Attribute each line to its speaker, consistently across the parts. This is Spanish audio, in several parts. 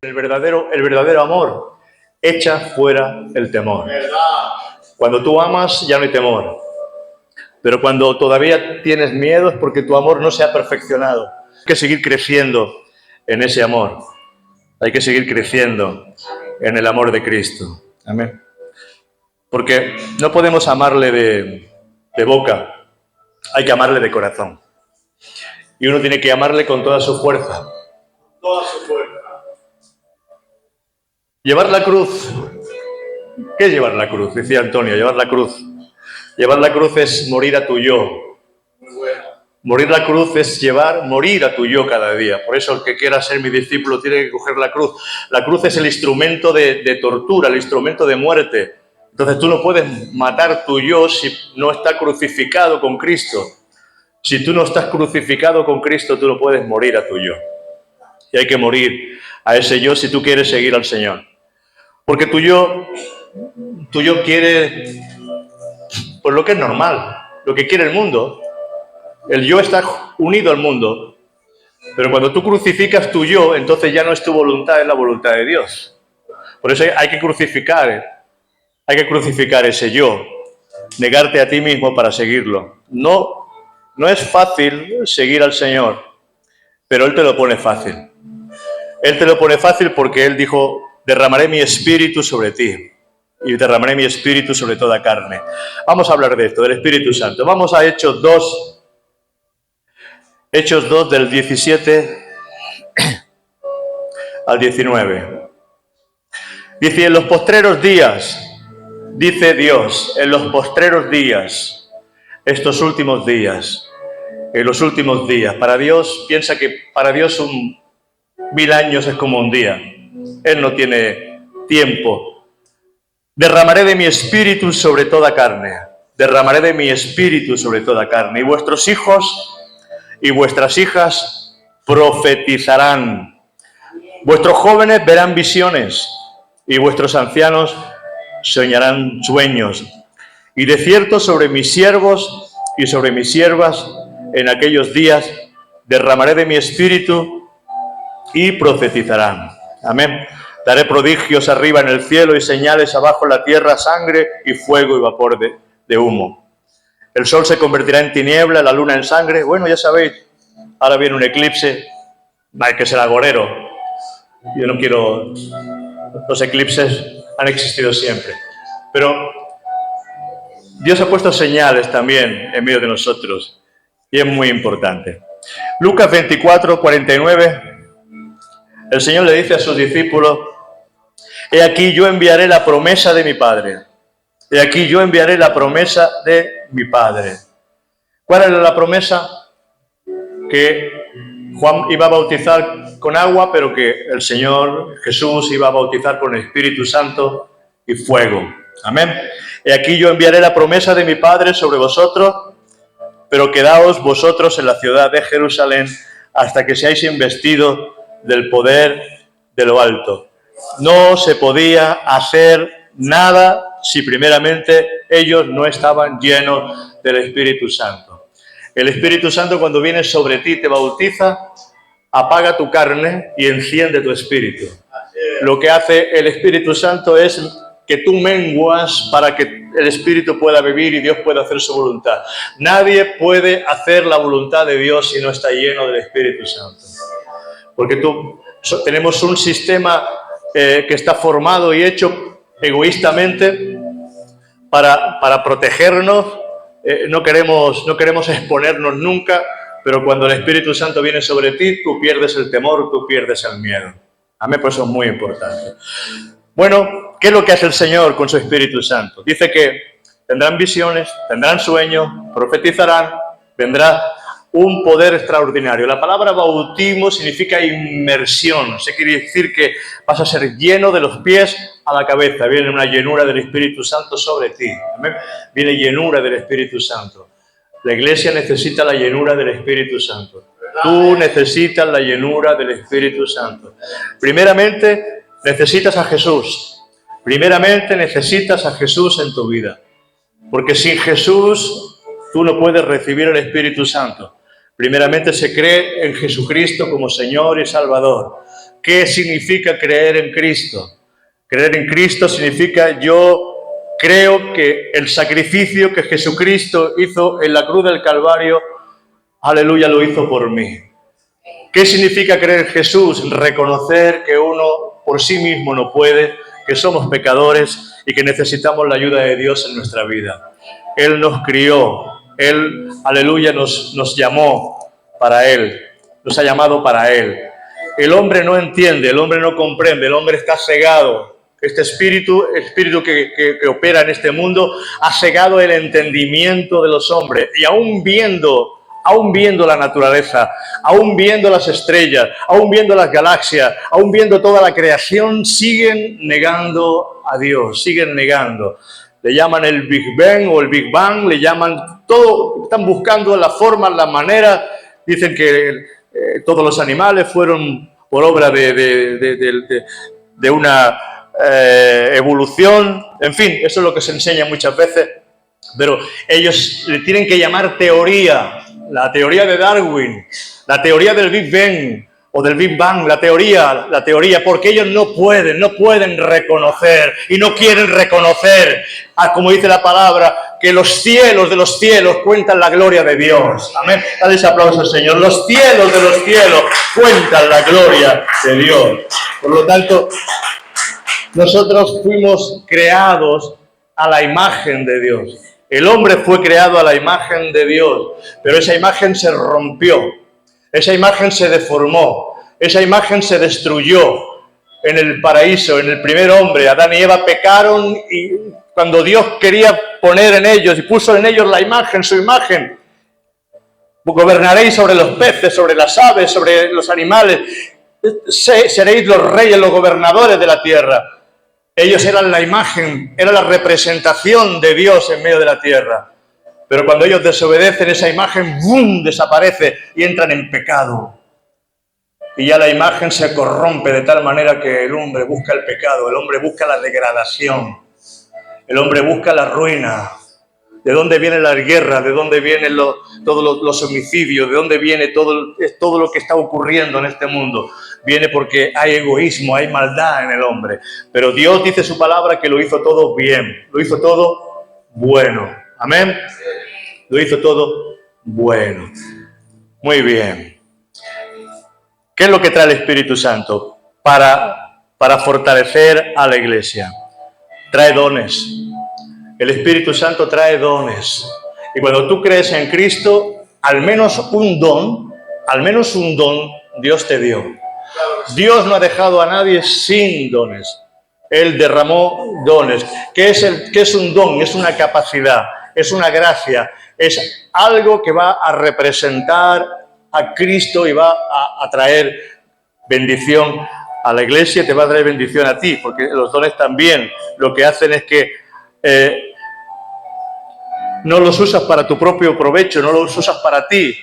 Speaker 1: El verdadero amor echa fuera el temor. Cuando tú amas ya no hay temor. Pero cuando todavía tienes miedo es porque tu amor no se ha perfeccionado. Hay que seguir creciendo en ese amor. Hay que seguir creciendo en el amor de Cristo. Amén. Porque no podemos amarle de boca, hay que amarle de corazón. Y uno tiene que amarle con toda su fuerza. Toda su fuerza. Llevar la cruz. ¿Qué es llevar la cruz? Decía Antonio, llevar la cruz. Llevar la cruz es morir a tu yo. Morir la cruz es morir a tu yo cada día. Por eso el que quiera ser mi discípulo tiene que coger la cruz. La cruz es el instrumento de tortura, el instrumento de muerte. Entonces tú no puedes matar tu yo si no está crucificado con Cristo. Si tú no estás crucificado con Cristo, tú no puedes morir a tu yo. Y hay que morir a ese yo si tú quieres seguir al Señor. Porque tu yo quiere pues lo que es normal, lo que quiere el mundo. El yo está unido al mundo. Pero cuando tú crucificas tu yo, entonces ya no es tu voluntad, es la voluntad de Dios. Por eso hay que crucificar ese yo, negarte a ti mismo para seguirlo. No es fácil seguir al Señor, pero Él te lo pone fácil. Él te lo pone fácil porque Él dijo, derramaré mi espíritu sobre ti y derramaré mi espíritu sobre toda carne. Vamos a hablar de esto, del Espíritu Santo. Vamos a Hechos 2 del 17 al 19. Dice, en los postreros días, dice Dios, en los postreros días, estos últimos días, en los últimos días, para Dios, piensa que para Dios 1000 años es como un día. Él no tiene tiempo. Derramaré de mi espíritu sobre toda carne. Derramaré de mi espíritu sobre toda carne. Y vuestros hijos y vuestras hijas profetizarán. Vuestros jóvenes verán visiones y vuestros ancianos soñarán sueños. Y de cierto sobre mis siervos y sobre mis siervas en aquellos días derramaré de mi espíritu y profetizarán. Amén. Daré prodigios arriba en el cielo y señales abajo en la tierra, sangre y fuego y vapor de humo. El sol se convertirá en tiniebla, la luna en sangre. Bueno, ya sabéis, ahora viene un eclipse. Hay que ser agorero. Yo no quiero... Los eclipses han existido siempre. Pero Dios ha puesto señales también en medio de nosotros. Y es muy importante. Lucas 24, 49. El Señor le dice a sus discípulos, he aquí yo enviaré la promesa de mi Padre. He aquí yo enviaré la promesa de mi Padre. ¿Cuál era la promesa? Que Juan iba a bautizar con agua, pero que el Señor Jesús iba a bautizar con el Espíritu Santo y fuego. Amén. He aquí yo enviaré la promesa de mi Padre sobre vosotros, pero quedaos vosotros en la ciudad de Jerusalén hasta que seáis investidos del poder de lo alto. No se podía hacer nada si primeramente ellos no estaban llenos del Espíritu Santo. El Espíritu Santo cuando viene sobre ti te bautiza, apaga tu carne y enciende tu espíritu. Lo que hace el Espíritu Santo es que tú menguas para que el Espíritu pueda vivir y Dios pueda hacer su voluntad. Nadie puede hacer la voluntad de Dios si no está lleno del Espíritu Santo. Porque tenemos un sistema que está formado y hecho egoístamente para protegernos. No queremos exponernos nunca, pero cuando el Espíritu Santo viene sobre ti, tú pierdes el temor, tú pierdes el miedo. A mí pues eso es muy importante. Bueno, ¿qué es lo que hace el Señor con su Espíritu Santo? Dice que tendrán visiones, tendrán sueños, profetizarán, vendrá un poder extraordinario. La palabra bautismo significa inmersión. Se quiere decir que vas a ser lleno de los pies a la cabeza. Viene una llenura del Espíritu Santo sobre ti. ¿Amén? Viene llenura del Espíritu Santo. La iglesia necesita la llenura del Espíritu Santo. Tú necesitas la llenura del Espíritu Santo. Primeramente, necesitas a Jesús. Primeramente, necesitas a Jesús en tu vida. Porque sin Jesús, tú no puedes recibir el Espíritu Santo. Primeramente se cree en Jesucristo como Señor y Salvador. ¿Qué significa creer en Cristo? Creer en Cristo significa yo creo que el sacrificio que Jesucristo hizo en la cruz del Calvario, aleluya, lo hizo por mí. ¿Qué significa creer en Jesús? Reconocer que uno por sí mismo no puede, que somos pecadores y que necesitamos la ayuda de Dios en nuestra vida. Él nos crió, Él, aleluya, nos llamó para Él, nos ha llamado para Él. El hombre no entiende, el hombre no comprende, el hombre está cegado. Este espíritu que opera en este mundo ha cegado el entendimiento de los hombres y aún viendo la naturaleza, aún viendo las estrellas, aún viendo las galaxias, aún viendo toda la creación, siguen negando a Dios, siguen negando. Le llaman el Big Bang o el Big Bang, le llaman todo, están buscando las formas, las maneras. Dicen que todos los animales fueron por obra de una evolución. En fin, eso es lo que se enseña muchas veces. Pero ellos le tienen que llamar teoría. La teoría de Darwin, la teoría del Big Bang o del Big Bang, la teoría, porque ellos no pueden reconocer y no quieren reconocer, como dice la palabra, que los cielos de los cielos cuentan la gloria de Dios. Amén. Dale ese aplauso al Señor. Los cielos de los cielos cuentan la gloria de Dios. Por lo tanto, nosotros fuimos creados a la imagen de Dios. El hombre fue creado a la imagen de Dios, pero esa imagen se rompió, esa imagen se deformó, esa imagen se destruyó en el paraíso, en el primer hombre. Adán y Eva pecaron y cuando Dios quería poner en ellos y puso en ellos la imagen, su imagen, gobernaréis sobre los peces, sobre las aves, sobre los animales, seréis los reyes, los gobernadores de la tierra. Ellos eran la imagen, era la representación de Dios en medio de la tierra. Pero cuando ellos desobedecen, esa imagen ¡bum!, desaparece y entran en pecado. Y ya la imagen se corrompe de tal manera que el hombre busca el pecado, el hombre busca la degradación, el hombre busca la ruina. ¿De dónde vienen las guerras? ¿De dónde vienen todos los homicidios? ¿De dónde viene todo lo que está ocurriendo en este mundo? Viene porque hay egoísmo, hay maldad en el hombre. Pero Dios dice su palabra que lo hizo todo bien, lo hizo todo bueno. Amén. Lo hizo todo bueno. Muy bien. ¿Qué es lo que trae el Espíritu Santo para fortalecer a la iglesia? Trae dones. El Espíritu Santo trae dones. Y cuando tú crees en Cristo, al menos un don Dios te dio. Dios no ha dejado a nadie sin dones. Él derramó dones. ¿Qué es un don? Es una capacidad, es una gracia, es algo que va a representar a Cristo y va a traer bendición a la iglesia y te va a traer bendición a ti, porque los dones también lo que hacen es que no los usas para tu propio provecho, no los usas para ti,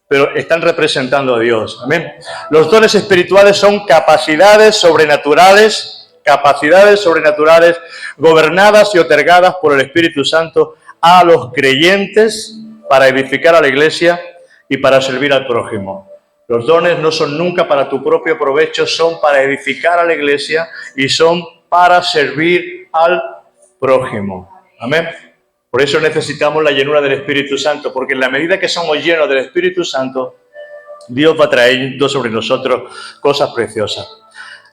Speaker 1: pero están representando a Dios. Amén. Los dones espirituales son capacidades sobrenaturales gobernadas y otorgadas por el Espíritu Santo a los creyentes para edificar a la iglesia y para servir al prójimo. Los dones no son nunca para tu propio provecho, son para edificar a la iglesia y son para servir al prójimo. Amén. Por eso necesitamos la llenura del Espíritu Santo, porque en la medida que somos llenos del Espíritu Santo, Dios va trayendo sobre nosotros cosas preciosas.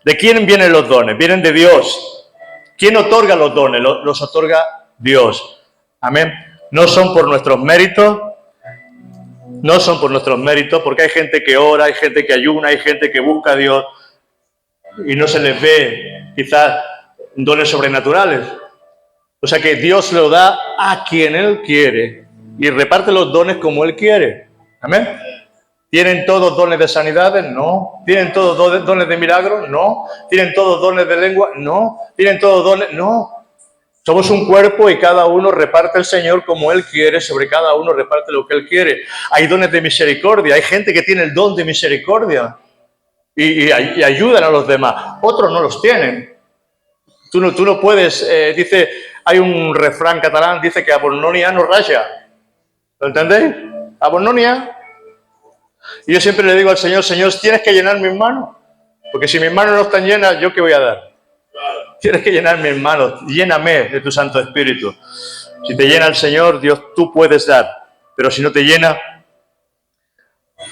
Speaker 1: ¿De quién vienen los dones? Vienen de Dios. ¿Quién otorga los dones? Los otorga Dios. Amén. No son por nuestros méritos, porque hay gente que ora, hay gente que ayuna, hay gente que busca a Dios y no se les ve quizás dones sobrenaturales. O sea que Dios lo da a quien Él quiere y reparte los dones como Él quiere. Amén. ¿Tienen todos dones de sanidades? No. ¿Tienen todos dones de milagros? No. ¿Tienen todos dones de lengua? No. ¿Tienen todos dones? No. Somos un cuerpo y cada uno reparte el Señor como Él quiere, sobre cada uno reparte lo que Él quiere. Hay dones de misericordia, hay gente que tiene el don de misericordia y ayudan a los demás. Otros no los tienen. Tú no puedes, dice, hay un refrán catalán, dice que a Bornonia no raya. ¿Lo entendéis? A Bornonia. Y yo siempre le digo al Señor, Señor, tienes que llenar mis manos. Porque si mis manos no están llenas, ¿yo qué voy a dar? Tienes que llenar mis manos. Lléname de tu Santo Espíritu. Si te llena el Señor, Dios, tú puedes dar. Pero si no te llena,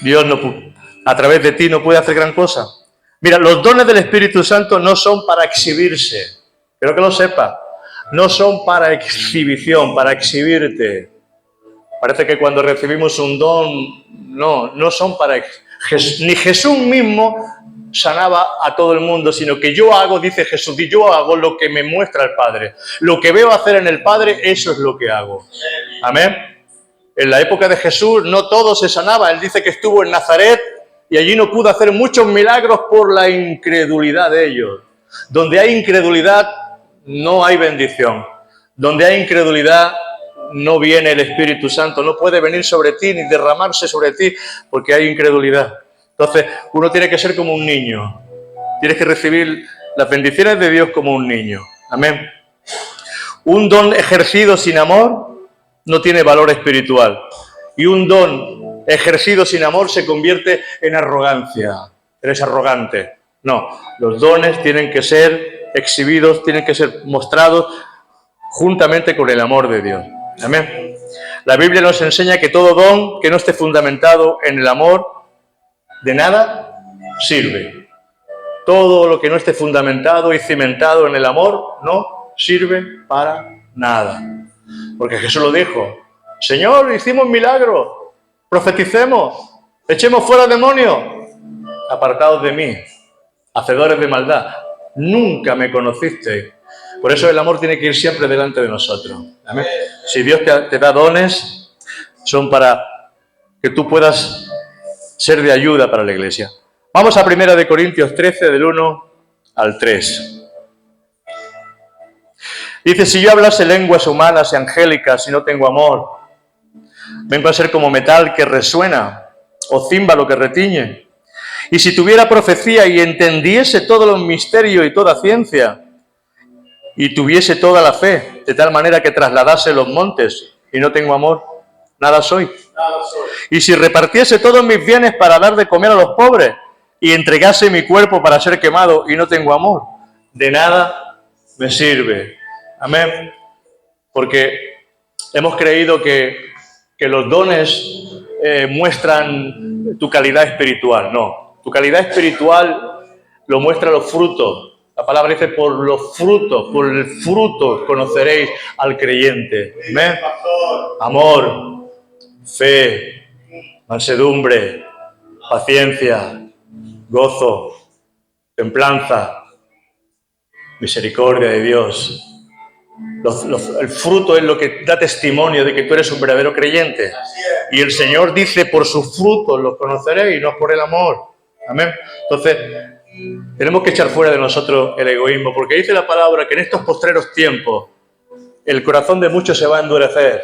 Speaker 1: Dios a través de ti no puede hacer gran cosa. Mira, los dones del Espíritu Santo no son para exhibirse. Quiero que lo sepa. No son para exhibición, para exhibirte. Parece que cuando recibimos un don, no son para... Ni Jesús mismo sanaba a todo el mundo, sino que yo hago, dice Jesús, y yo hago lo que me muestra el Padre. Lo que veo hacer en el Padre, eso es lo que hago. Amén. En la época de Jesús no todo se sanaba. Él dice que estuvo en Nazaret y allí no pudo hacer muchos milagros por la incredulidad de ellos. Donde hay incredulidad, no hay bendición. Donde hay incredulidad, no viene el Espíritu Santo. No puede venir sobre ti ni derramarse sobre ti porque hay incredulidad. Entonces, uno tiene que ser como un niño. Tienes que recibir las bendiciones de Dios como un niño. Amén. Un don ejercido sin amor no tiene valor espiritual. Y un don ejercido sin amor se convierte en arrogancia. Eres arrogante. No, los dones tienen que ser exhibidos, tienen que ser mostrados juntamente con el amor de Dios. Amén. La Biblia nos enseña que todo don que no esté fundamentado en el amor, de nada sirve. Todo lo que no esté fundamentado y cimentado en el amor, no sirve para nada. Porque Jesús lo dijo. Señor, hicimos milagros, profeticemos, echemos fuera demonios. Apartados de mí, hacedores de maldad, nunca me conocisteis. Por eso el amor tiene que ir siempre delante de nosotros. Amén. Si Dios te da dones, son para que tú puedas ser de ayuda para la iglesia. Vamos a 1 Corintios 13, del 1 al 3. Dice, si yo hablase lenguas humanas y angélicas y no tengo amor, vengo a ser como metal que resuena o címbalo que retiñe. Y si tuviera profecía y entendiese todos los misterios y toda ciencia, y tuviese toda la fe, de tal manera que trasladase los montes, y no tengo amor, nada soy. Y si repartiese todos mis bienes para dar de comer a los pobres, y entregase mi cuerpo para ser quemado, y no tengo amor, de nada me sirve. Amén. Porque hemos creído que los dones muestran tu calidad espiritual. No, tu calidad espiritual lo muestran los frutos. La palabra dice, por los frutos, por el fruto conoceréis al creyente. Amén. Amor, fe, mansedumbre, paciencia, gozo, templanza, misericordia de Dios. El fruto es lo que da testimonio de que tú eres un verdadero creyente. Y el Señor dice, por sus frutos los conoceréis, no por el amor. Amén. Entonces, tenemos que echar fuera de nosotros el egoísmo, porque dice la palabra que en estos postreros tiempos el corazón de muchos se va a endurecer.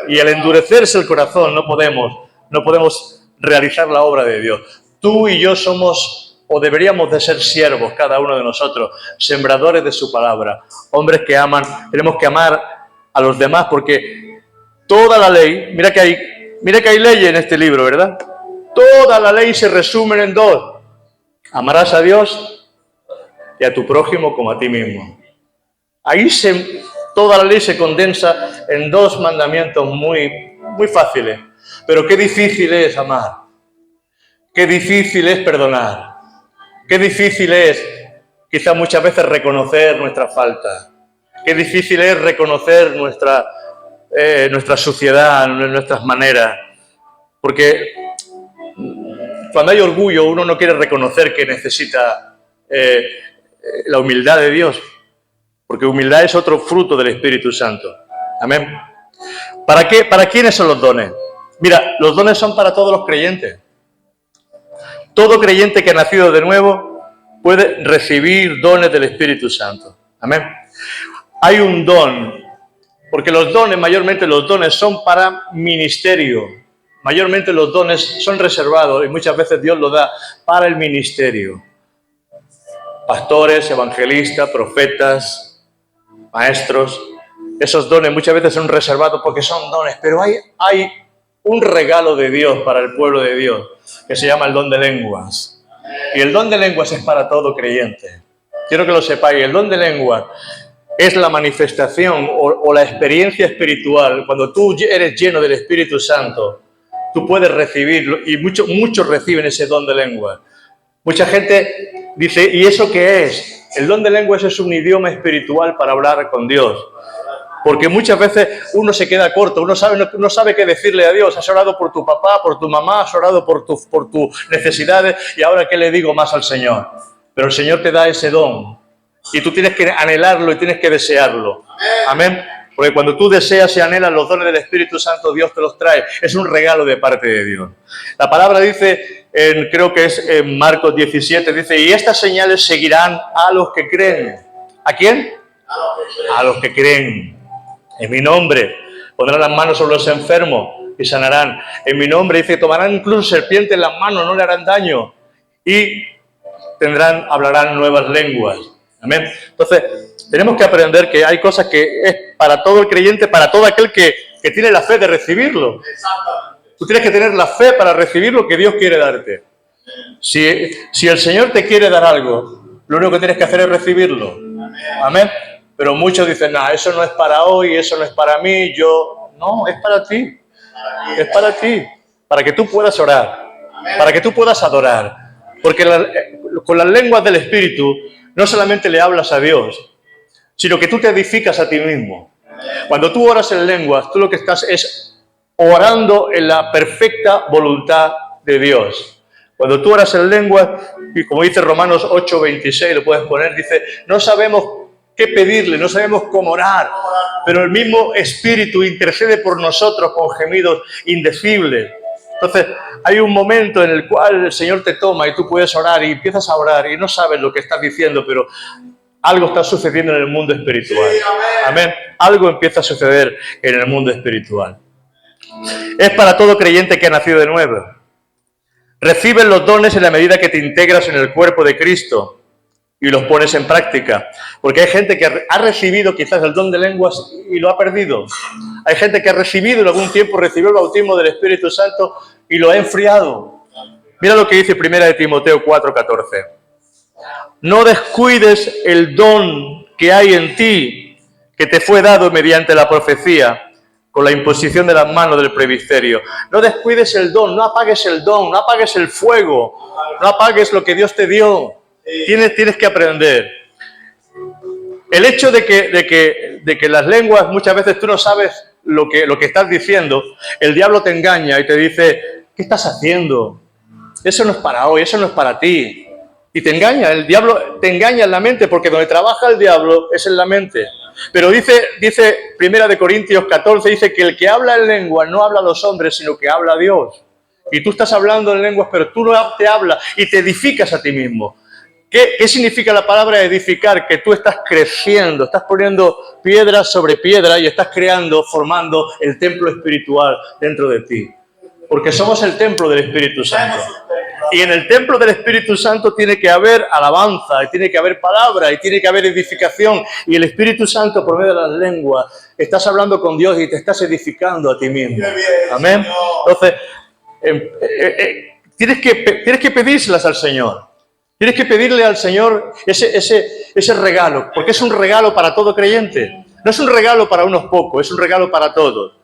Speaker 1: Y al endurecerse el corazón no podemos realizar la obra de Dios. Tú y yo somos, o deberíamos de ser siervos, cada uno de nosotros, sembradores de su palabra, hombres que aman. Tenemos que amar a los demás, porque toda la ley, mira que hay leyes en este libro, ¿verdad? Toda la ley se resume en dos. Amarás a Dios y a tu prójimo como a ti mismo. Ahí toda la ley se condensa en dos mandamientos muy fáciles. Pero qué difícil es amar. Qué difícil es perdonar. Qué difícil es, quizá muchas veces, reconocer nuestra falta. Qué difícil es reconocer nuestra suciedad, nuestras maneras. Porque cuando hay orgullo, uno no quiere reconocer que necesita la humildad de Dios. Porque humildad es otro fruto del Espíritu Santo. Amén. ¿Para qué? ¿Para quiénes son los dones? Mira, los dones son para todos los creyentes. Todo creyente que ha nacido de nuevo puede recibir dones del Espíritu Santo. Amén. Hay un don, porque mayormente los dones son para ministerio. Mayormente los dones son reservados y muchas veces Dios los da para el ministerio. Pastores, evangelistas, profetas, maestros. Esos dones muchas veces son reservados porque son dones, pero hay un regalo de Dios para el pueblo de Dios que se llama el don de lenguas. Y el don de lenguas es para todo creyente. Quiero que lo sepáis, el don de lenguas es la manifestación o la experiencia espiritual. Cuando tú eres lleno del Espíritu Santo, tú puedes recibirlo, y muchos reciben ese don de lenguas. Mucha gente dice, ¿y eso qué es? El don de lenguas es un idioma espiritual para hablar con Dios. Porque muchas veces uno se queda corto, uno no sabe qué decirle a Dios. Has orado por tu papá, por tu mamá, has orado por tus necesidades, y ahora ¿qué le digo más al Señor? Pero el Señor te da ese don. Y tú tienes que anhelarlo y tienes que desearlo. Amén. Porque cuando tú deseas y anhelas los dones del Espíritu Santo, Dios te los trae. Es un regalo de parte de Dios. La palabra dice, creo que es en Marcos 17, dice, y estas señales seguirán a los que creen. ¿A quién? A los que creen. En mi nombre pondrán las manos sobre los enfermos y sanarán. En mi nombre dice, tomarán incluso serpientes en las manos, no le harán daño. Y hablarán nuevas lenguas. Amén. Entonces, tenemos que aprender que hay cosas que es para todo el creyente, para todo aquel que tiene la fe de recibirlo. Tú tienes que tener la fe para recibir lo que Dios quiere darte. Si el Señor te quiere dar algo, lo único que tienes que hacer es recibirlo. Amén. Pero muchos dicen, no, eso no es para hoy, eso no es para mí, no, es para ti. Es para ti. Para que tú puedas orar. Para que tú puedas adorar. Porque con las lenguas del Espíritu no solamente le hablas a Dios, sino que tú te edificas a ti mismo. Cuando tú oras en lenguas, tú lo que estás es orando en la perfecta voluntad de Dios. Cuando tú oras en lenguas, y como dice Romanos 8:26, lo puedes poner, dice, no sabemos qué pedirle, no sabemos cómo orar, pero el mismo Espíritu intercede por nosotros con gemidos indecibles. Entonces, hay un momento en el cual el Señor te toma y tú puedes orar y empiezas a orar y no sabes lo que estás diciendo, pero algo está sucediendo en el mundo espiritual. Sí, amén. Algo empieza a suceder en el mundo espiritual. Es para todo creyente que ha nacido de nuevo. Recibes los dones en la medida que te integras en el cuerpo de Cristo y los pones en práctica. Porque hay gente que ha recibido quizás el don de lenguas y lo ha perdido. Hay gente que ha recibido en algún tiempo, recibió el bautismo del Espíritu Santo y lo ha enfriado. Mira lo que dice 1 de Timoteo 4:14. No descuides el don que hay en ti, que te fue dado mediante la profecía, con la imposición de las manos del presbiterio. No descuides el don, no apagues el don, no apagues el fuego, no apagues lo que Dios te dio. Tienes que aprender. El hecho de que las lenguas, muchas veces tú no sabes lo que estás diciendo, el diablo te engaña y te dice, ¿qué estás haciendo? Eso no es para hoy, eso no es para ti. Y te engaña, el diablo te engaña en la mente, porque donde trabaja el diablo es en la mente. Pero dice 1 de Corintios 14, dice que el que habla en lenguas no habla a los hombres, sino que habla a Dios. Y tú estás hablando en lenguas, pero tú no te hablas y te edificas a ti mismo. ¿Qué significa la palabra edificar? Que tú estás creciendo, estás poniendo piedra sobre piedra y estás formando el templo espiritual dentro de ti. Porque somos el templo del Espíritu Santo. Y en el templo del Espíritu Santo tiene que haber alabanza, y tiene que haber palabra, y tiene que haber edificación. Y el Espíritu Santo, por medio de las lenguas, estás hablando con Dios y te estás edificando a ti mismo. Amén. Entonces, tienes que pedírselas al Señor. Tienes que pedirle al Señor ese regalo, porque es un regalo para todo creyente. No es un regalo para unos pocos, es un regalo para todos.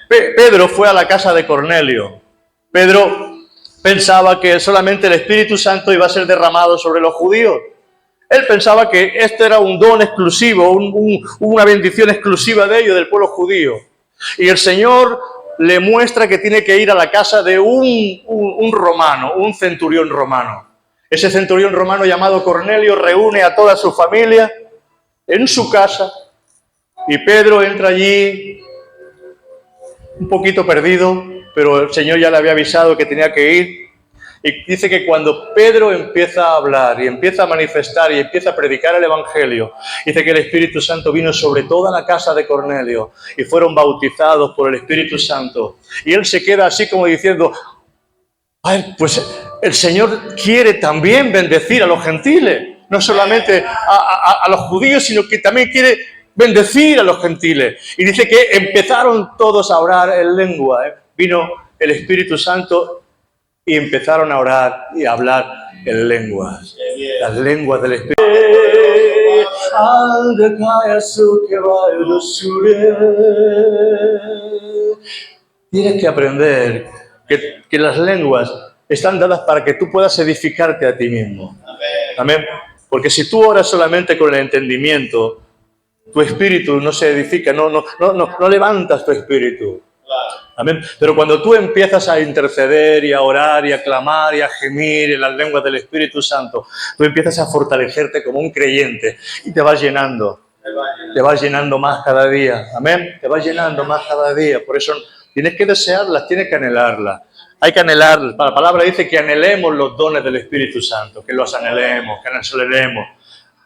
Speaker 1: Pedro fue a la casa de Cornelio. Pedro pensaba que solamente el Espíritu Santo iba a ser derramado sobre los judíos. Él pensaba que este era un don exclusivo, una bendición exclusiva de ellos, del pueblo judío. Y el Señor le muestra que tiene que ir a la casa de un romano, un centurión romano. Ese centurión romano llamado Cornelio reúne a toda su familia en su casa y Pedro entra allí un poquito perdido, pero el Señor ya le había avisado que tenía que ir. Y dice que cuando Pedro empieza a hablar y empieza a manifestar y empieza a predicar el Evangelio, dice que el Espíritu Santo vino sobre toda la casa de Cornelio y fueron bautizados por el Espíritu Santo. Y él se queda así como diciendo, ay, pues el Señor quiere también bendecir a los gentiles, no solamente a los judíos, sino que también quiere bendecir a los gentiles. Y dice que empezaron todos a orar en lengua. Vino el Espíritu Santo y empezaron a orar y a hablar en lenguas. Las lenguas del Espíritu. Tienes que aprender que las lenguas están dadas para que tú puedas edificarte a ti mismo. Amén. Porque si tú oras solamente con el entendimiento, tu espíritu no se edifica, no levantas tu espíritu. Amén. Pero cuando tú empiezas a interceder y a orar y a clamar y a gemir en las lenguas del Espíritu Santo, tú empiezas a fortalecerte como un creyente y te vas llenando. Te vas llenando más cada día. Amén. Te vas llenando más cada día. Por eso tienes que desearlas, tienes que anhelarlas. Hay que anhelar. La palabra dice que anhelemos los dones del Espíritu Santo, que los anhelemos, que nos anhelemos.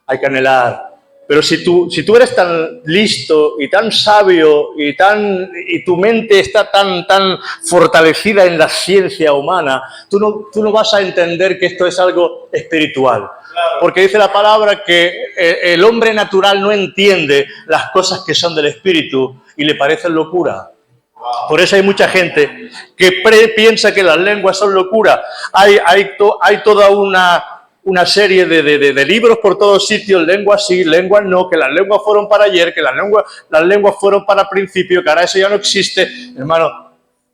Speaker 1: Hay que anhelar. Pero si tú eres tan listo y tan sabio y tu mente está tan fortalecida en la ciencia humana, tú no vas a entender que esto es algo espiritual. Porque dice la palabra que el hombre natural no entiende las cosas que son del Espíritu y le parecen locura. Por eso hay mucha gente que piensa que las lenguas son locura. Hay toda una serie de libros por todos sitios, lenguas sí, lenguas no, que las lenguas fueron para ayer, que las lenguas fueron para el principio, que ahora eso ya no existe. Hermano,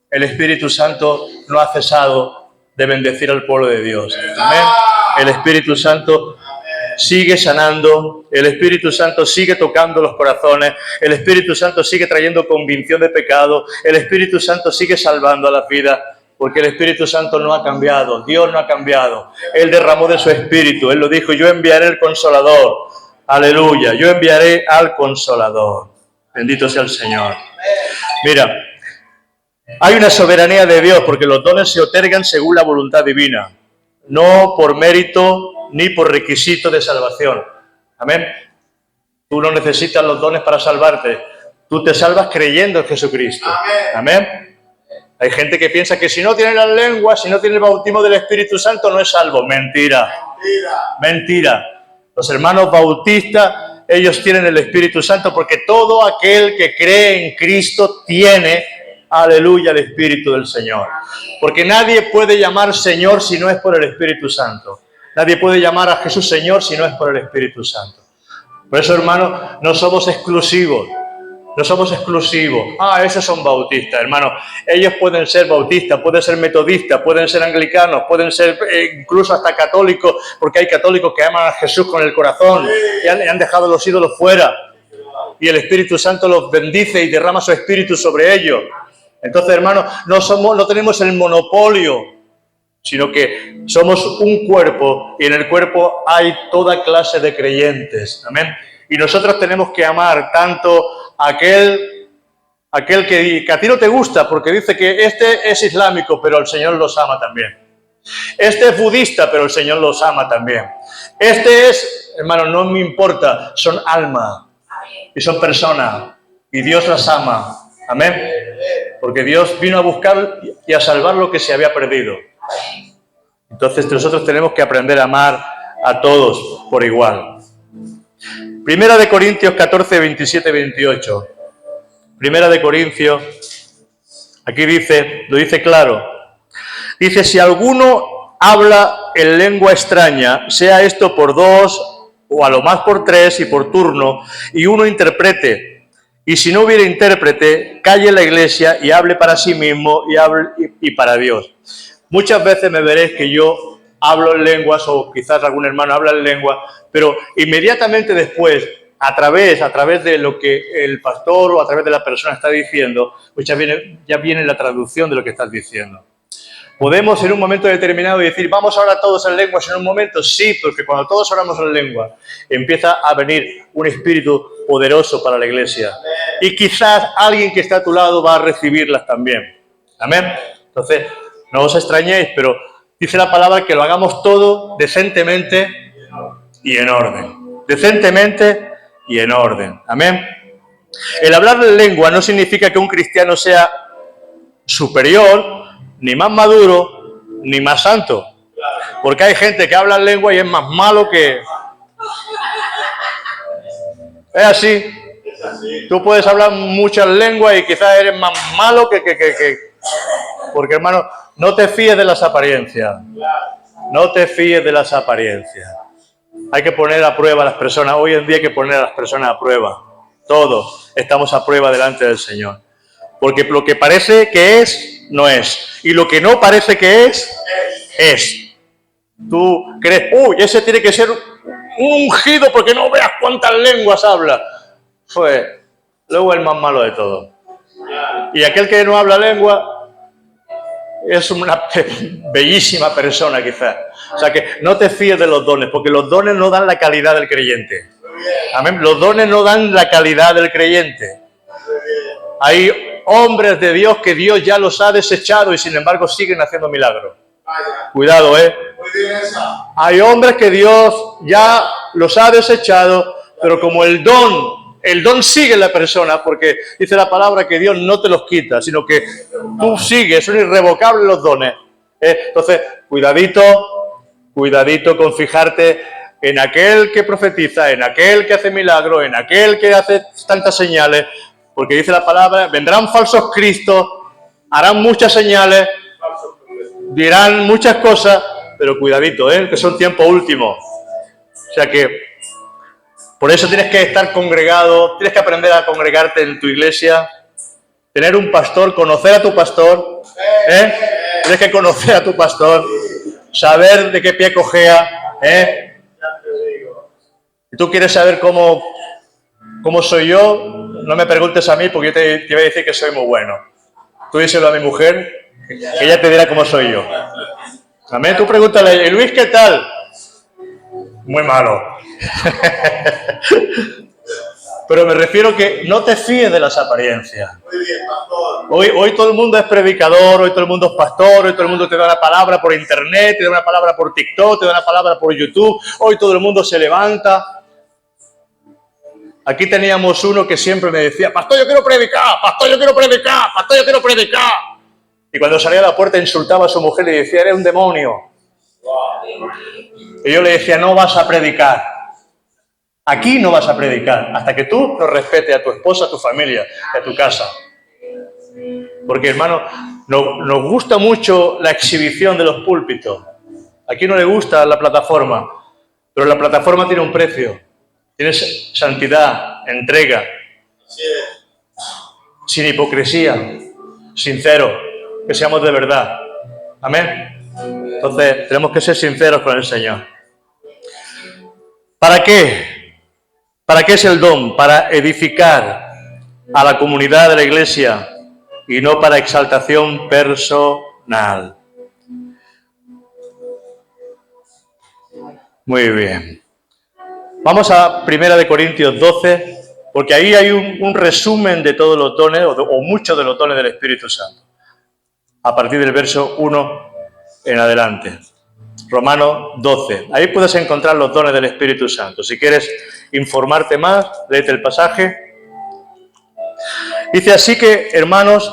Speaker 1: el Espíritu Santo no ha cesado de bendecir al pueblo de Dios. Amén. El Espíritu Santo sigue sanando, el Espíritu Santo sigue tocando los corazones, el Espíritu Santo sigue trayendo convicción de pecado, el Espíritu Santo sigue salvando a la vida. Porque el Espíritu Santo no ha cambiado, Dios no ha cambiado. Él derramó de su Espíritu, Él lo dijo, yo enviaré el Consolador. Aleluya, yo enviaré al Consolador. Bendito sea el Señor. Mira, hay una soberanía de Dios porque los dones se otorgan según la voluntad divina, no por mérito ni por requisito de salvación. Amén. Tú no necesitas los dones para salvarte. Tú te salvas creyendo en Jesucristo. Amén. Hay gente que piensa que si no tiene las lenguas, si no tiene el bautismo del Espíritu Santo, no es salvo. Mentira. Mentira. Los hermanos bautistas, ellos tienen el Espíritu Santo porque todo aquel que cree en Cristo tiene, aleluya, el Espíritu del Señor. Porque nadie puede llamar Señor si no es por el Espíritu Santo. Nadie puede llamar a Jesús Señor si no es por el Espíritu Santo. Por eso, hermanos, no somos exclusivos. No somos exclusivos. Esos son bautistas, hermano. Ellos pueden ser bautistas, pueden ser metodistas, pueden ser anglicanos, pueden ser incluso hasta católicos, porque hay católicos que aman a Jesús con el corazón y han dejado los ídolos fuera. Y el Espíritu Santo los bendice y derrama su Espíritu sobre ellos. Entonces, hermano, no tenemos el monopolio, sino que somos un cuerpo y en el cuerpo hay toda clase de creyentes. Amén. Y nosotros tenemos que amar tanto a aquel que a ti no te gusta, porque dice que este es islámico, pero el Señor los ama también. Este es budista, pero el Señor los ama también. Este es, hermano, no me importa, son alma y son personas y Dios las ama. Amén. Porque Dios vino a buscar y a salvar lo que se había perdido. Entonces nosotros tenemos que aprender a amar a todos por igual. Primera de Corintios 14, 27, 28. Primera de Corintios, aquí lo dice claro. Dice, si alguno habla en lengua extraña, sea esto por 2 o a lo más por 3 y por turno, y uno interprete. Y si no hubiera intérprete, calle en la iglesia y hable para sí mismo y para Dios. Muchas veces me veréis que yo hablo en lenguas, o quizás algún hermano habla en lengua, pero inmediatamente después, a través de lo que el pastor o a través de la persona está diciendo, pues ya viene la traducción de lo que estás diciendo. Podemos en un momento determinado decir, vamos ahora todos en lenguas en un momento, sí, porque cuando todos oramos en lengua, empieza a venir un espíritu poderoso para la iglesia. Y quizás alguien que está a tu lado va a recibirlas también. Amén. Entonces, no os extrañéis, pero dice la palabra que lo hagamos todo decentemente y en orden. Decentemente y en orden. Amén. El hablar en lengua no significa que un cristiano sea superior, ni más maduro, ni más santo. Porque hay gente que habla en lengua y es más malo que... Es así. Tú puedes hablar muchas lenguas y quizás eres más malo que... Porque, hermano, no te fíes de las apariencias. No te fíes de las apariencias. Hay que poner a prueba a las personas. Hoy en día hay que poner a las personas a prueba. Todos estamos a prueba delante del Señor. Porque lo que parece que es, no es. Y lo que no parece que es. Tú crees, uy, ese tiene que ser un ungido porque no veas cuántas lenguas habla. Pues, luego el más malo de todo. Y aquel que no habla lengua es una bellísima persona quizás. O sea que no te fíes de los dones, porque los dones no dan la calidad del creyente. Amén. Los dones no dan la calidad del creyente. Hay hombres de Dios que Dios ya los ha desechado y sin embargo siguen haciendo milagros. Cuidado, Hay hombres que Dios ya los ha desechado, pero como el don sigue en la persona, porque dice la palabra que Dios no te los quita, sino que tú sigues, son irrevocables los dones. Entonces, cuidadito con fijarte en aquel que profetiza, en aquel que hace milagros, en aquel que hace tantas señales, porque dice la palabra, vendrán falsos cristos, harán muchas señales, dirán muchas cosas, pero cuidadito, que son tiempos últimos. O sea que por eso tienes que estar congregado, tienes que aprender a congregarte en tu iglesia, tener un pastor, conocer a tu pastor, tienes que conocer a tu pastor, saber de qué pie cojea, Si tú quieres saber cómo soy yo, no me preguntes a mí porque yo te voy a decir que soy muy bueno. Tú díselo a mi mujer, que ella te dirá cómo soy yo. Amén. Tú pregúntale, Luis, ¿qué tal? Muy malo. Pero me refiero que no te fíes de las apariencias. Hoy todo el mundo es predicador, hoy todo el mundo es pastor, hoy todo el mundo te da una palabra por internet, te da una palabra por TikTok, te da una palabra por YouTube, hoy todo el mundo se levanta. Aquí teníamos uno que siempre me decía, pastor, yo quiero predicar, pastor, yo quiero predicar, pastor, yo quiero predicar. Y cuando salía a la puerta insultaba a su mujer y le decía, eres un demonio. Y yo le decía, no vas a predicar. Aquí no vas a predicar hasta que tú no respetes a tu esposa, a tu familia, a tu casa. Porque, hermano, nos gusta mucho la exhibición de los púlpitos. Aquí no le gusta la plataforma, pero la plataforma tiene un precio. Tienes santidad, entrega, sin hipocresía, sincero, que seamos de verdad. Amén. Entonces, tenemos que ser sinceros con el Señor. ¿Para qué? ¿Para qué es el don? Para edificar a la comunidad de la iglesia y no para exaltación personal. Muy bien. Vamos a 1 Corintios 12, porque ahí hay un resumen de todos los dones, o muchos de los dones del Espíritu Santo. A partir del verso 1 en adelante. Romanos 12. Ahí puedes encontrar los dones del Espíritu Santo. Si quieres informarte más, léete el pasaje. Dice, así que, hermanos,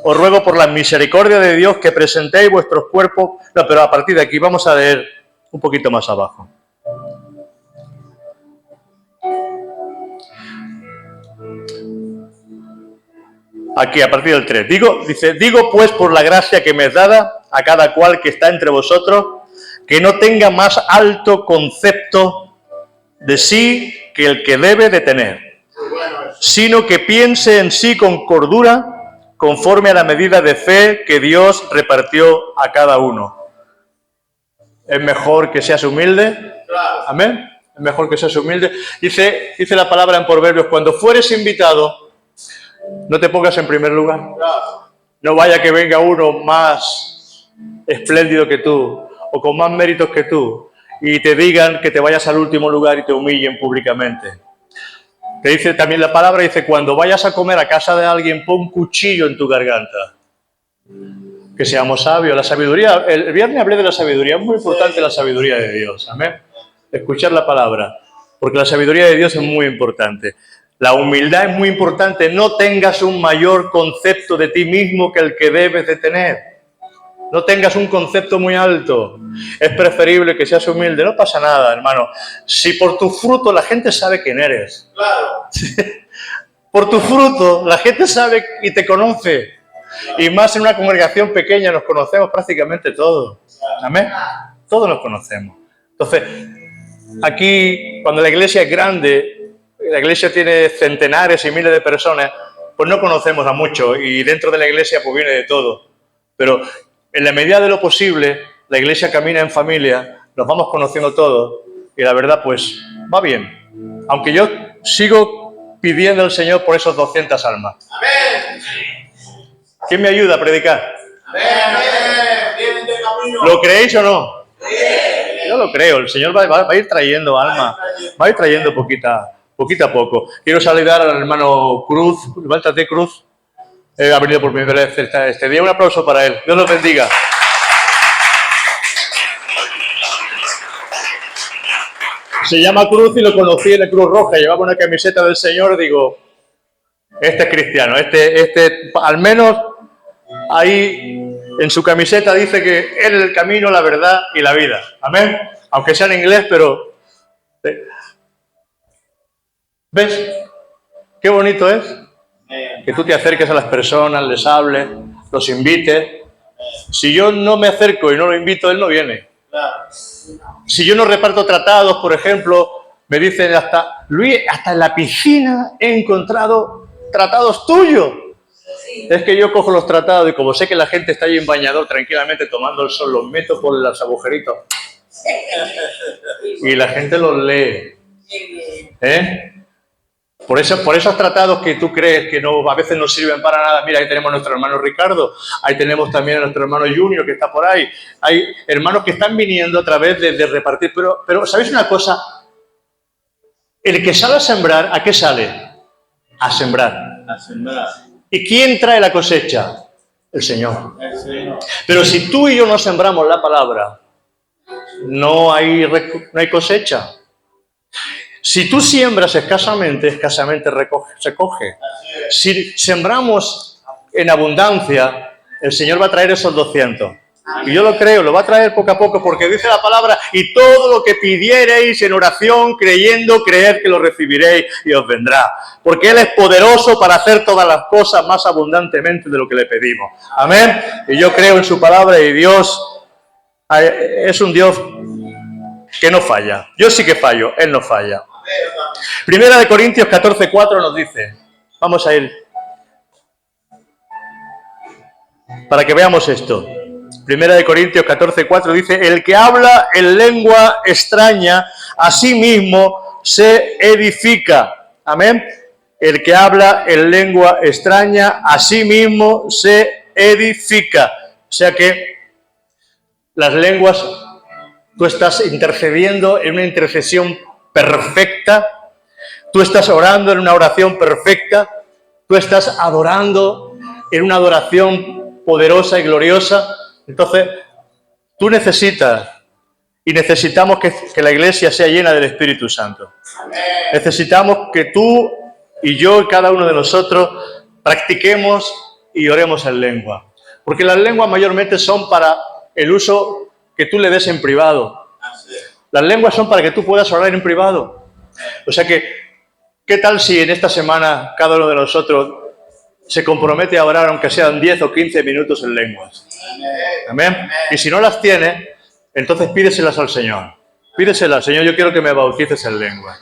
Speaker 1: os ruego por la misericordia de Dios que presentéis vuestros cuerpos. No, pero a partir de aquí vamos a leer un poquito más abajo. Aquí, a partir del 3. Digo pues por la gracia que me es dada a cada cual que está entre vosotros, que no tenga más alto concepto de sí que el que debe de tener, sino que piense en sí con cordura, conforme a la medida de fe que Dios repartió a cada uno. ¿Es mejor que seas humilde? Amén. Es mejor que seas humilde. Dice la palabra en Proverbios, cuando fueres invitado, no te pongas en primer lugar. No vaya que venga uno más espléndido que tú o con más méritos que tú y te digan que te vayas al último lugar y te humillen públicamente. Te dice también la palabra, dice, cuando vayas a comer a casa de alguien, pon un cuchillo en tu garganta. Que seamos sabios. La sabiduría, el viernes hablé de la sabiduría, es muy importante la sabiduría de Dios. Amén. Escuchar la palabra, porque la sabiduría de Dios es muy importante. La humildad es muy importante. No tengas un mayor concepto de ti mismo que el que debes de tener. No tengas un concepto muy alto. Es preferible que seas humilde. No pasa nada, hermano. Si por tu fruto la gente sabe quién eres. Claro. Por tu fruto la gente sabe y te conoce. Y más en una congregación pequeña nos conocemos prácticamente todos. Amén. todos nos conocemos. Entonces, aquí, cuando la iglesia es grande, la iglesia tiene centenares y miles de personas, pues no conocemos a muchos y dentro de la iglesia pues viene de todo. Pero en la medida de lo posible, la iglesia camina en familia, nos vamos conociendo todos y la verdad pues va bien. Aunque yo sigo pidiendo al Señor por esos 200 almas.
Speaker 2: Amén.
Speaker 1: ¿Quién me ayuda a predicar?
Speaker 2: Amén.
Speaker 1: ¿Lo creéis o no? Yo lo creo, el Señor va a ir trayendo almas, va a ir trayendo poquito a poco. Quiero saludar al hermano Cruz, levántate Cruz, ha venido por primera vez este día, un aplauso para él, Dios los bendiga. Se llama Cruz y lo conocí en la Cruz Roja, llevaba una camiseta del Señor, digo, este es cristiano, este al menos ahí en su camiseta dice que Él es el camino, la verdad y la vida. Amén. Aunque sea en inglés, pero... ¿Ves? Qué bonito es que tú te acerques a las personas, les hables, los invites. Si yo no me acerco y no lo invito, Él no viene. Si yo no reparto tratados, por ejemplo, me dicen hasta, Luis, hasta en la piscina he encontrado tratados tuyos. Es que yo cojo los tratados y como sé que la gente está ahí en bañador tranquilamente tomando el sol, los meto por los agujeritos y la gente los lee. Por esos tratados que tú crees que no, a veces no sirven para nada. Mira, ahí tenemos a nuestro hermano Ricardo, ahí tenemos también a nuestro hermano Junior que está por ahí. Hay hermanos que están viniendo a través de repartir. Pero ¿sabéis una cosa? El que sale a sembrar, ¿a qué sale? A sembrar.
Speaker 2: A sembrar.
Speaker 1: ¿Y quién trae la cosecha? El Señor.
Speaker 2: El Señor.
Speaker 1: Pero si tú y yo no sembramos la palabra, no hay cosecha. Si tú siembras escasamente se coge. Si sembramos en abundancia, el Señor va a traer esos 200. Y yo lo creo, lo va a traer poco a poco, porque dice la palabra, y todo lo que pidiereis en oración, creyendo, creed que lo recibiréis y os vendrá. Porque Él es poderoso para hacer todas las cosas más abundantemente de lo que le pedimos. Amén. Y yo creo en su palabra y Dios es un Dios que no falla. Yo sí que fallo, Él no falla. Primera de Corintios 14:4 nos dice, vamos a ir para que veamos esto. Primera de Corintios 14:4 dice, el que habla en lengua extraña, a sí mismo se edifica. Amén. El que habla en lengua extraña, a sí mismo se edifica. O sea que las lenguas, tú estás intercediendo en una intercesión perfecta, tú estás orando en una oración perfecta, tú estás adorando en una adoración poderosa y gloriosa. Entonces, tú necesitas y necesitamos que la iglesia sea llena del Espíritu Santo. Necesitamos que tú y yo y cada uno de nosotros practiquemos y oremos en lengua. Porque las lenguas mayormente son para el uso que tú le des en privado. Las lenguas son para que tú puedas orar en privado. O sea que, ¿qué tal si en esta semana cada uno de nosotros se compromete a orar aunque sean 10 o 15 minutos en lenguas? Amén. Y si no las tiene, entonces pídeselas al Señor. Pídeselas, Señor, yo quiero que me bautices en lengua.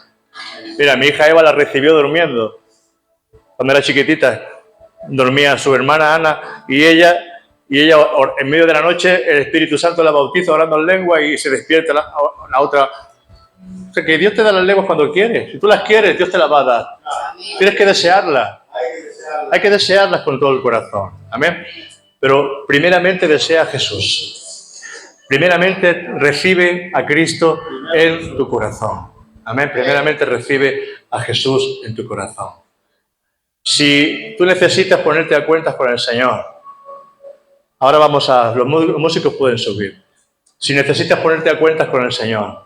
Speaker 1: Mira, mi hija Eva la recibió durmiendo. Cuando era chiquitita, dormía su hermana Ana y ella en medio de la noche, el Espíritu Santo la bautiza orando en lengua y se despierta la otra. O sea, que Dios te da las lenguas cuando quieres. Si tú las quieres, Dios te las va a dar. Tienes que desearlas. Hay que desearlas con todo el corazón. Amén. Pero primeramente desea a Jesús. Primeramente recibe a Cristo en tu corazón. Amén. Primeramente recibe a Jesús en tu corazón. Si tú necesitas ponerte a cuentas con el Señor, ahora los músicos pueden subir. Si necesitas ponerte a cuentas con el Señor,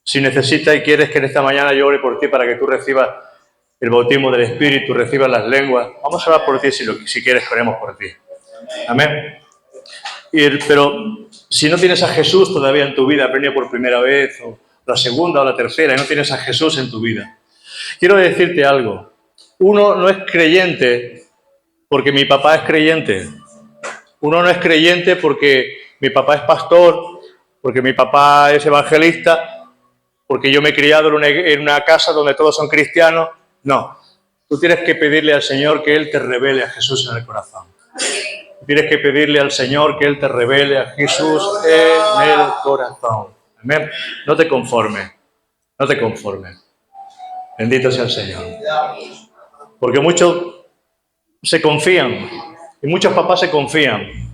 Speaker 1: si necesitas y quieres que en esta mañana yo ore por ti para que tú recibas el bautismo del Espíritu, recibas las lenguas, vamos a orar por ti si quieres que oremos por ti. Amén. Pero si no tienes a Jesús todavía en tu vida, has venido por primera vez, o la segunda o la tercera, y no tienes a Jesús en tu vida, quiero decirte algo. Uno no es creyente porque mi papá es creyente. Uno no es creyente porque mi papá es pastor, porque mi papá es evangelista, porque yo me he criado en una casa donde todos son cristianos. No, tú tienes que pedirle al Señor que Él te revele a Jesús en el corazón. Tienes que pedirle al Señor que Él te revele a Jesús en el corazón. Amén. No te conformes, no te conformes. Bendito sea el Señor. Porque muchos se confían y muchos papás se confían.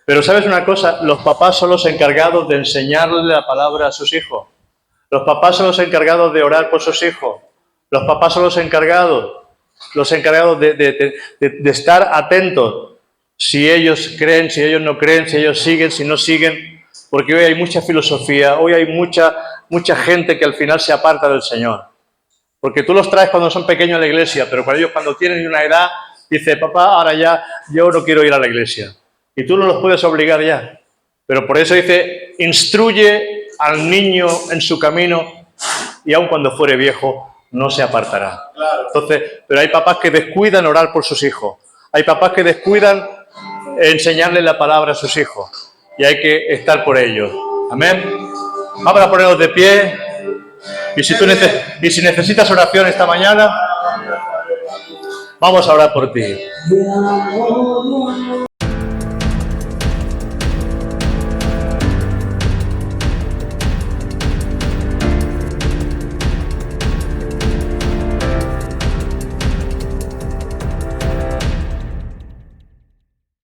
Speaker 1: Pero ¿sabes una cosa? Los papás son los encargados de enseñarle la palabra a sus hijos. Los papás son los encargados de orar por sus hijos. Los papás son los encargados de estar atentos. Si ellos creen, si ellos no creen, si ellos siguen, si no siguen. Porque hoy hay mucha filosofía, hoy hay mucha gente que al final se aparta del Señor. Porque tú los traes cuando son pequeños a la iglesia, pero cuando ellos cuando tienen una edad, dice, papá, ahora ya yo no quiero ir a la iglesia. Y tú no los puedes obligar ya. Pero por eso dice, instruye al niño en su camino y aun cuando fuere viejo no se apartará. Entonces, pero hay papás que descuidan orar por sus hijos. Hay papás que descuidan enseñarle la palabra a sus hijos. Y hay que estar por ellos. Amén. Vamos a ponernos de pie. Y si necesitas oración esta mañana, vamos a orar por ti.